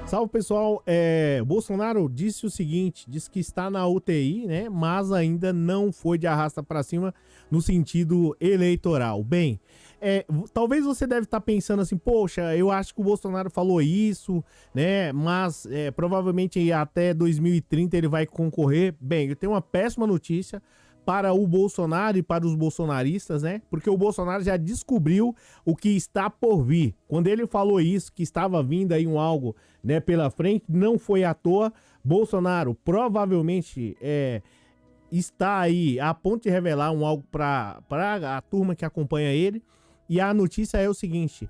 Salve, pessoal. Bolsonaro disse o seguinte, disse que está na UTI, né? Mas ainda não foi de arrasta para cima no sentido eleitoral. Bem, talvez você deve estar pensando assim, poxa, eu acho que o Bolsonaro falou isso, né? Mas provavelmente até 2030 ele vai concorrer. Bem, eu tenho uma péssima notícia para o Bolsonaro e para os bolsonaristas, né? Porque o Bolsonaro já descobriu o que está por vir. Quando ele falou isso, que estava vindo aí algo, né, pela frente, não foi à toa. Bolsonaro provavelmente está aí a ponto de revelar algo para a turma que acompanha ele. E a notícia é o seguinte,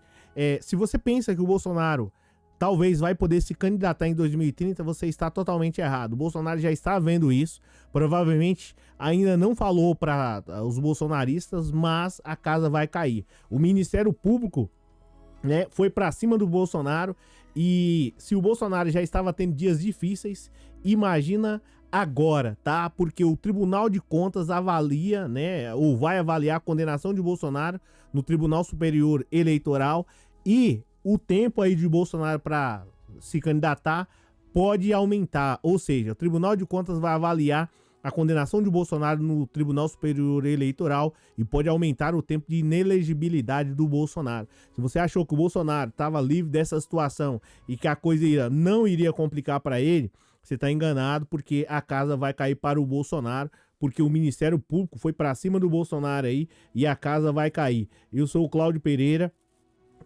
se você pensa que o Bolsonaro talvez vai poder se candidatar em 2030, você está totalmente errado. O Bolsonaro já está vendo isso, provavelmente ainda não falou para os bolsonaristas, mas a casa vai cair. O Ministério Público, né, foi para cima do Bolsonaro, e se o Bolsonaro já estava tendo dias difíceis, imagina agora, tá? Porque o Tribunal de Contas avalia, né, ou vai avaliar a condenação de Bolsonaro no Tribunal Superior Eleitoral, e o tempo aí de Bolsonaro para se candidatar pode aumentar, ou seja, o Tribunal de Contas vai avaliar a condenação de Bolsonaro no Tribunal Superior Eleitoral e pode aumentar o tempo de inelegibilidade do Bolsonaro. Se você achou que o Bolsonaro estava livre dessa situação e que a coisa não iria complicar para ele, você está enganado, porque a casa vai cair para o Bolsonaro, porque o Ministério Público foi para cima do Bolsonaro aí e a casa vai cair. Eu sou o Cláudio Pereira.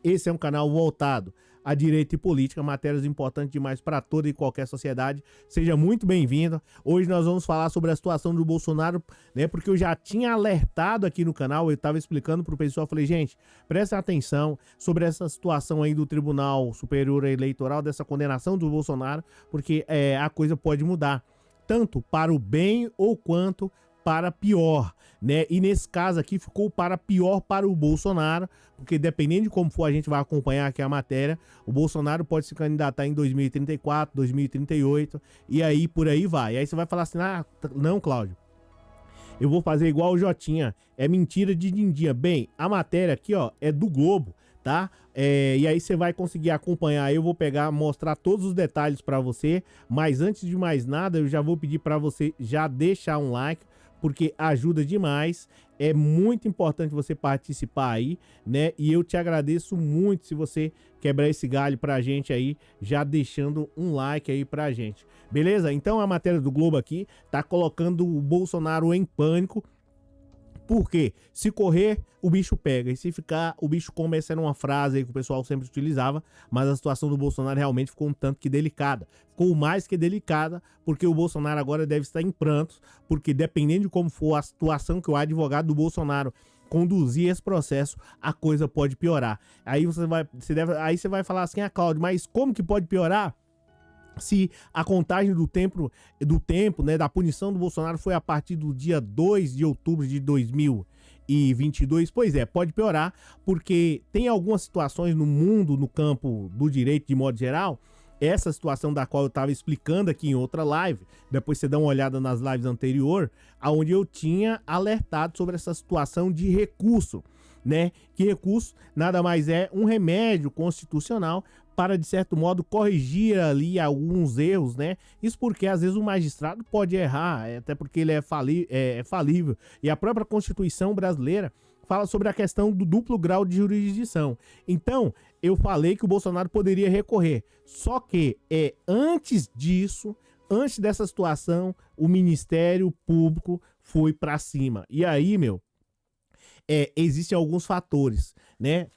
Esse é um canal voltado à direita e política, matérias importantes demais para toda e qualquer sociedade. Seja muito bem-vindo. Hoje nós vamos falar sobre a situação do Bolsonaro, né? Porque eu já tinha alertado aqui no canal, eu estava explicando para o pessoal, falei, gente, presta atenção sobre essa situação aí do Tribunal Superior Eleitoral, dessa condenação do Bolsonaro, porque a coisa pode mudar, tanto para o bem ou quanto para pior, né? E nesse caso aqui ficou para pior para o Bolsonaro, porque dependendo de como for, a gente vai acompanhar aqui a matéria, o Bolsonaro pode se candidatar em 2034, 2038, e aí por aí vai. E aí você vai falar assim, não, Cláudio, eu vou fazer igual o Jotinha, é mentira de Dindinha. Bem, a matéria aqui, ó, é do Globo, tá? E aí você vai conseguir acompanhar. Eu vou mostrar todos os detalhes para você, mas antes de mais nada, eu já vou pedir para você já deixar um like, porque ajuda demais, é muito importante você participar aí, né? E eu te agradeço muito se você quebrar esse galho pra gente aí, já deixando um like aí pra gente, beleza? Então a matéria do Globo aqui tá colocando o Bolsonaro em pânico, porque se correr, o bicho pega, e se ficar, o bicho come. Essa era uma frase aí que o pessoal sempre utilizava, mas a situação do Bolsonaro realmente ficou um tanto que delicada. Ficou mais que delicada, porque o Bolsonaro agora deve estar em prantos, porque dependendo de como for a situação que o advogado do Bolsonaro conduzir esse processo, a coisa pode piorar. Aí você vai falar assim, Cláudio, mas como que pode piorar? Se a contagem do tempo, né, da punição do Bolsonaro foi a partir do dia 2 de outubro de 2022, pois pode piorar, porque tem algumas situações no mundo, no campo do direito de modo geral, essa situação da qual eu estava explicando aqui em outra live, depois você dá uma olhada nas lives anteriores, onde eu tinha alertado sobre essa situação de recurso, né? Que recurso nada mais é um remédio constitucional para, de certo modo, corrigir ali alguns erros, né? Isso porque às vezes o magistrado pode errar, até porque ele é falível. E a própria Constituição brasileira fala sobre a questão do duplo grau de jurisdição. Então, eu falei que o Bolsonaro poderia recorrer. Só que antes disso, antes dessa situação, o Ministério Público foi para cima. E aí, existem alguns fatores, né?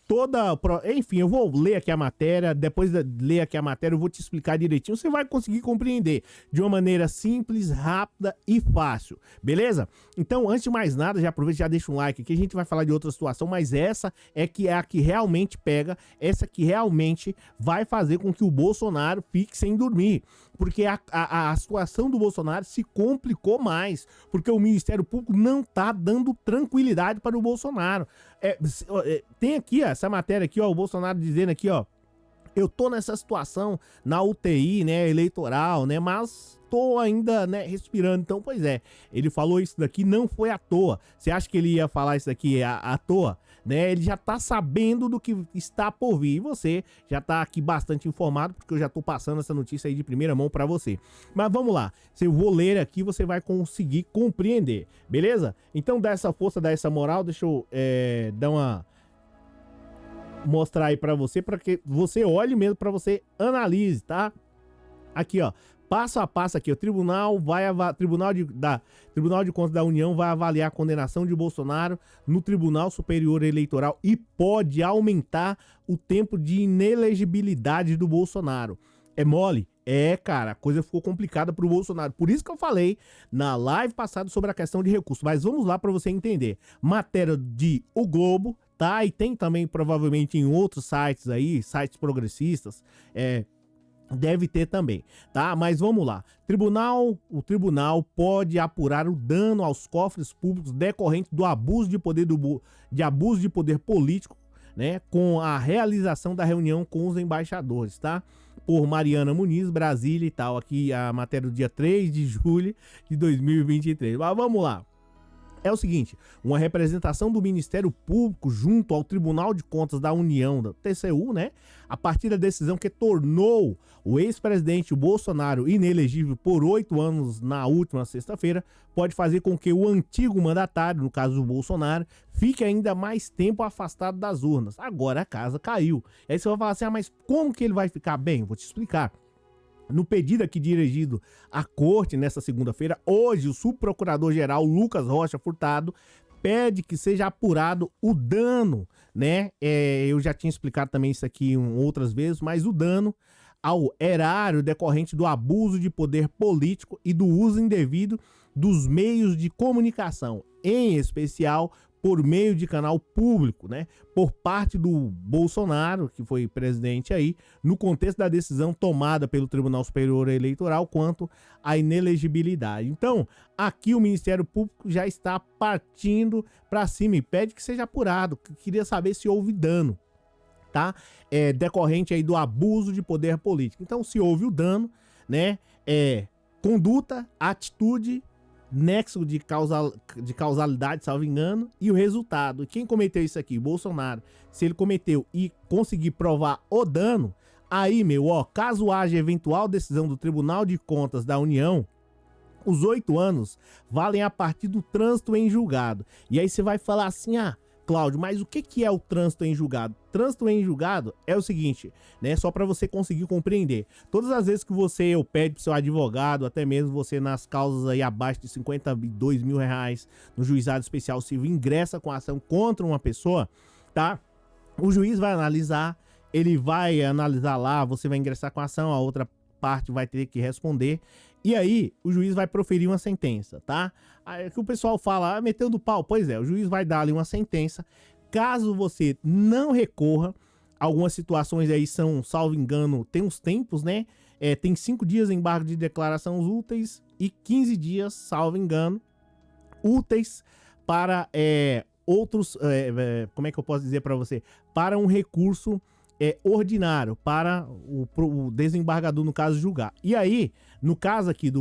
Enfim, eu vou ler aqui a matéria, depois de ler aqui a matéria eu vou te explicar direitinho, você vai conseguir compreender de uma maneira simples, rápida e fácil, beleza? Então, antes de mais nada, já aproveita e já deixa um like aqui, a gente vai falar de outra situação, mas essa é a que realmente pega, essa que realmente vai fazer com que o Bolsonaro fique sem dormir, porque a situação do Bolsonaro se complicou mais, porque o Ministério Público não tá dando tranquilidade para o Bolsonaro. Tem aqui, ó, essa matéria aqui, ó, o Bolsonaro dizendo aqui, ó, eu tô nessa situação na UTI, né, eleitoral, né, mas tô ainda, né, respirando. Então, pois é, ele falou isso daqui, não foi à toa. Você acha que ele ia falar isso daqui à toa? Né, ele já tá sabendo do que está por vir. E você já tá aqui bastante informado, porque eu já tô passando essa notícia aí de primeira mão para você. Mas vamos lá, se eu vou ler aqui, você vai conseguir compreender, beleza? Então dá essa força, dá essa moral, deixa eu dar uma... mostrar aí pra você, para que você olhe mesmo, para você analise, tá? Aqui, ó, passo a passo aqui, o Tribunal de Contas da União vai avaliar a condenação de Bolsonaro no Tribunal Superior Eleitoral e pode aumentar o tempo de inelegibilidade do Bolsonaro. É mole? É, cara, a coisa ficou complicada pro Bolsonaro. Por isso que eu falei na live passada sobre a questão de recursos. Mas vamos lá para você entender. Matéria de O Globo, tá? E tem também provavelmente em outros sites aí, sites progressistas, deve ter também, tá? Mas vamos lá. O tribunal pode apurar o dano aos cofres públicos decorrente do abuso de poder político, né, com a realização da reunião com os embaixadores, tá? Por Mariana Muniz, Brasília e tal. Aqui a matéria do dia 3 de julho de 2023. Mas vamos lá. É o seguinte, uma representação do Ministério Público junto ao Tribunal de Contas da União, da TCU, né? A partir da decisão que tornou o ex-presidente Bolsonaro inelegível por 8 anos na última sexta-feira, pode fazer com que o antigo mandatário, no caso do Bolsonaro, fique ainda mais tempo afastado das urnas. Agora a casa caiu. E aí você vai falar assim, mas como que ele vai ficar bem? Vou te explicar. No pedido aqui dirigido à corte nesta segunda-feira, hoje o subprocurador-geral Lucas Rocha Furtado pede que seja apurado o dano, né? Eu já tinha explicado também isso aqui outras vezes, mas o dano ao erário decorrente do abuso de poder político e do uso indevido dos meios de comunicação, em especial por meio de canal público, né, por parte do Bolsonaro, que foi presidente aí, no contexto da decisão tomada pelo Tribunal Superior Eleitoral quanto à inelegibilidade. Então, aqui o Ministério Público já está partindo para cima e pede que seja apurado. Queria saber se houve dano, tá? Decorrente aí do abuso de poder político. Então, se houve o dano, né, conduta, atitude, nexo de causalidade, salvo engano, e o resultado. Quem cometeu isso aqui? Bolsonaro. Se ele cometeu e conseguir provar o dano, aí, caso haja eventual decisão do Tribunal de Contas da União, os 8 anos valem a partir do trânsito em julgado. E aí você vai falar assim, Cláudio, mas o que é o trânsito em julgado? Trânsito em julgado é o seguinte, né? Só para você conseguir compreender. Todas as vezes que você pede pro seu advogado, até mesmo você nas causas aí abaixo de 52 mil reais no juizado especial civil, ingressa com ação contra uma pessoa, tá? O juiz vai analisar, ele vai analisar lá, você vai ingressar com ação, a outra parte vai ter que responder. E aí, o juiz vai proferir uma sentença, tá? Aí que o pessoal fala, metendo pau. Pois é, o juiz vai dar ali uma sentença. Caso você não recorra, algumas situações aí são, salvo engano, tem uns tempos, né? Tem 5 dias em embargo de declarações úteis e 15 dias, salvo engano, úteis para outros, como é que eu posso dizer para você? Para um recurso ordinário, para o desembargador, no caso, julgar. E aí, no caso aqui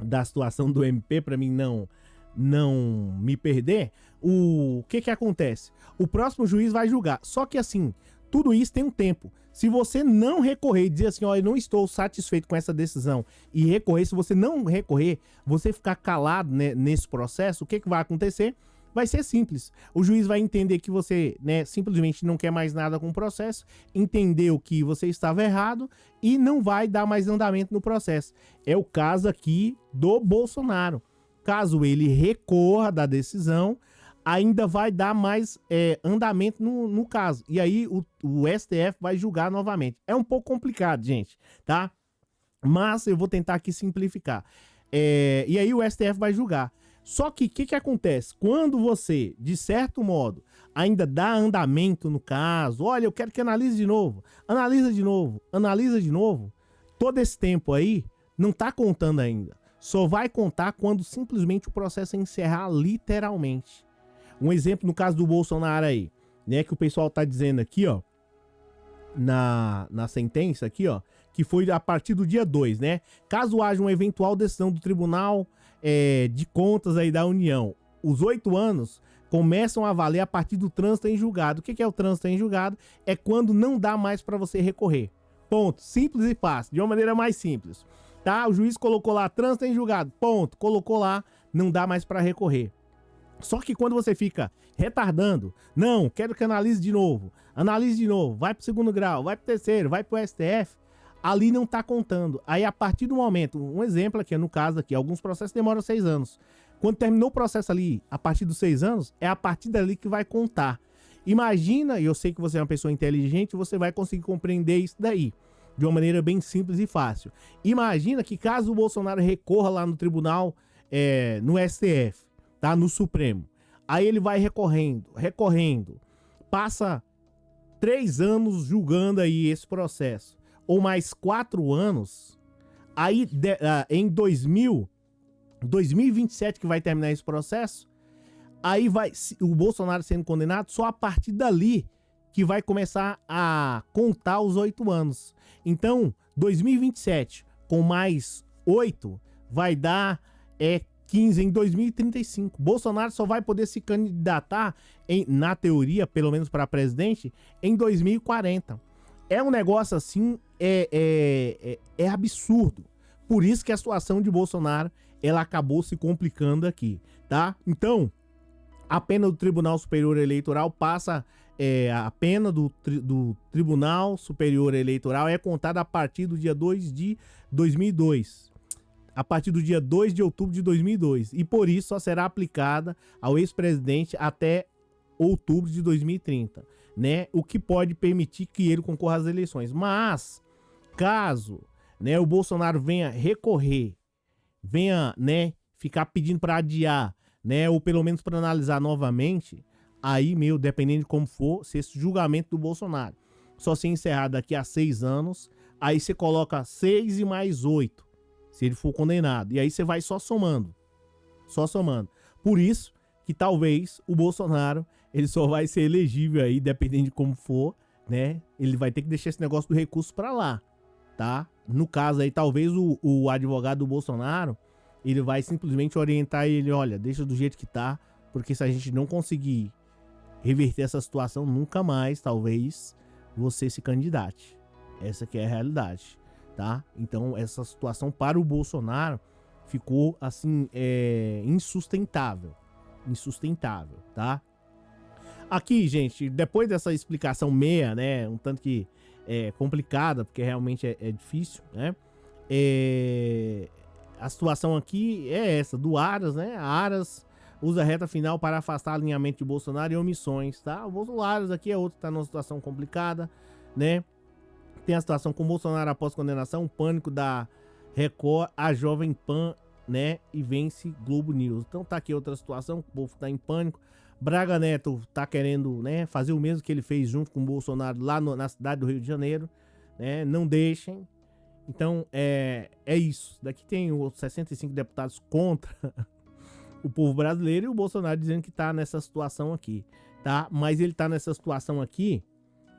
da situação do MP, para mim não me perder, o que acontece? O próximo juiz vai julgar. Só que assim, tudo isso tem um tempo. Se você não recorrer e dizer assim, eu não estou satisfeito com essa decisão e recorrer, se você não recorrer, você ficar calado, né, nesse processo, o que vai acontecer? Vai ser simples. O juiz vai entender que você, né, simplesmente não quer mais nada com o processo, entendeu que você estava errado e não vai dar mais andamento no processo. É o caso aqui do Bolsonaro. Caso ele recorra da decisão, ainda vai dar mais andamento no caso. E aí o STF vai julgar novamente. É um pouco complicado, gente, tá? Mas eu vou tentar aqui simplificar. E aí o STF vai julgar. Só que o que acontece? Quando você, de certo modo, ainda dá andamento no caso, olha, eu quero que analise de novo, analisa de novo, todo esse tempo aí não tá contando ainda. Só vai contar quando simplesmente o processo encerrar literalmente. Um exemplo no caso do Bolsonaro aí, né, que o pessoal tá dizendo aqui, ó. na sentença aqui, ó, que foi a partir do dia 2, né? Caso haja uma eventual decisão do Tribunal de Contas aí da União, os 8 anos começam a valer a partir do trânsito em julgado. O que é o trânsito em julgado? É quando não dá mais para você recorrer. Ponto. Simples e fácil, de uma maneira mais simples. Tá? O juiz colocou lá trânsito em julgado. Ponto. Colocou lá, não dá mais para recorrer. Só que quando você fica retardando, não, quero que analise de novo, vai pro segundo grau, vai pro terceiro, vai pro STF, ali não tá contando. Aí a partir do momento, um exemplo aqui, no caso aqui, alguns processos demoram 6 anos. Quando terminou o processo ali, a partir dos 6 anos, é a partir dali que vai contar. Imagina, e eu sei que você é uma pessoa inteligente, você vai conseguir compreender isso daí, de uma maneira bem simples e fácil. Imagina que caso o Bolsonaro recorra lá no tribunal, no STF, tá? No Supremo. Aí ele vai recorrendo. Passa 3 anos julgando aí esse processo. Ou mais 4 anos. Aí em 2027 que vai terminar esse processo. Aí vai o Bolsonaro sendo condenado, só a partir dali que vai começar a contar os 8 anos. Então, 2027 com mais 8 vai dar 15 em 2035. Bolsonaro só vai poder se candidatar, na teoria, pelo menos para presidente, em 2040. É um negócio assim, é absurdo. Por isso que a situação de Bolsonaro, ela acabou se complicando aqui, tá? Então, a pena do Tribunal Superior Eleitoral passa, a pena do Tribunal Superior Eleitoral é contada a partir do dia 2 de 2002. A partir do dia 2 de outubro de 2002. E por isso só será aplicada ao ex-presidente até outubro de 2030, né? O que pode permitir que ele concorra às eleições. Mas, caso, né, o Bolsonaro venha recorrer, venha, né, ficar pedindo para adiar, né, ou pelo menos para analisar novamente, aí, dependendo de como for, se esse julgamento do Bolsonaro só se encerrar daqui a 6 anos, aí você coloca 6 e mais 8. Se ele for condenado. E aí você vai só somando. Só somando. Por isso que talvez o Bolsonaro, ele só vai ser elegível aí, dependendo de como for, né? Ele vai ter que deixar esse negócio do recurso pra lá, tá? No caso aí, talvez o advogado do Bolsonaro, ele vai simplesmente orientar ele, olha, deixa do jeito que tá, porque se a gente não conseguir reverter essa situação, nunca mais, talvez, você se candidate. Essa que é a realidade. Tá? Então essa situação para o Bolsonaro ficou assim, insustentável, tá? Aqui, gente, depois dessa explicação meia, né, um tanto que complicada, porque realmente é difícil, né? A situação aqui é essa, do Aras, né? A Aras usa a reta final para afastar alinhamento de Bolsonaro e omissões, tá? O Aras aqui é outro que tá numa situação complicada, né? Tem a situação com Bolsonaro após condenação, o pânico da Record, a Jovem Pan, né? E vence Globo News. Então tá aqui outra situação, o povo tá em pânico. Braga Neto tá querendo, né, fazer o mesmo que ele fez junto com o Bolsonaro lá na cidade do Rio de Janeiro, né? Não deixem. Então é isso. Daqui tem os 65 deputados contra o povo brasileiro e o Bolsonaro dizendo que tá nessa situação aqui, tá? Mas ele tá nessa situação aqui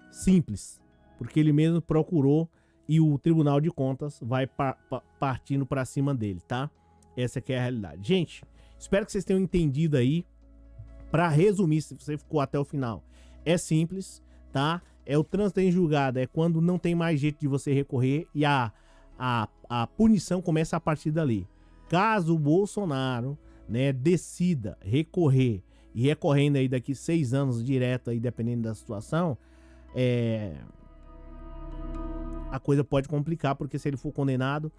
simples. Porque ele mesmo procurou e o Tribunal de Contas vai partindo para cima dele, tá? Essa que é a realidade. Gente, espero que vocês tenham entendido aí. Para resumir, se você ficou até o final, é simples, tá? O trânsito em julgado, é quando não tem mais jeito de você recorrer e a punição começa a partir dali. Caso o Bolsonaro, né, decida recorrer e recorrendo aí daqui 6 anos direto aí, dependendo da situação, a coisa pode complicar, porque se ele for condenado,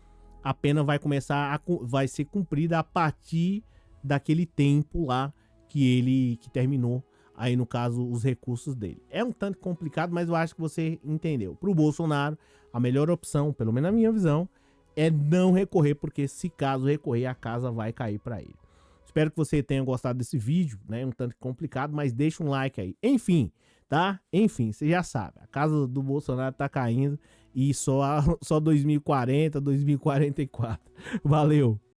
a pena vai vai ser cumprida a partir daquele tempo lá que terminou, aí no caso, os recursos dele. É um tanto complicado, mas eu acho que você entendeu. Para o Bolsonaro, a melhor opção, pelo menos na minha visão, é não recorrer, porque se caso recorrer, a casa vai cair para ele. Espero que você tenha gostado desse vídeo, né? Um tanto complicado, mas deixa um like aí. Enfim, tá? Enfim, você já sabe, a casa do Bolsonaro tá caindo e só 2040, 2044. Valeu!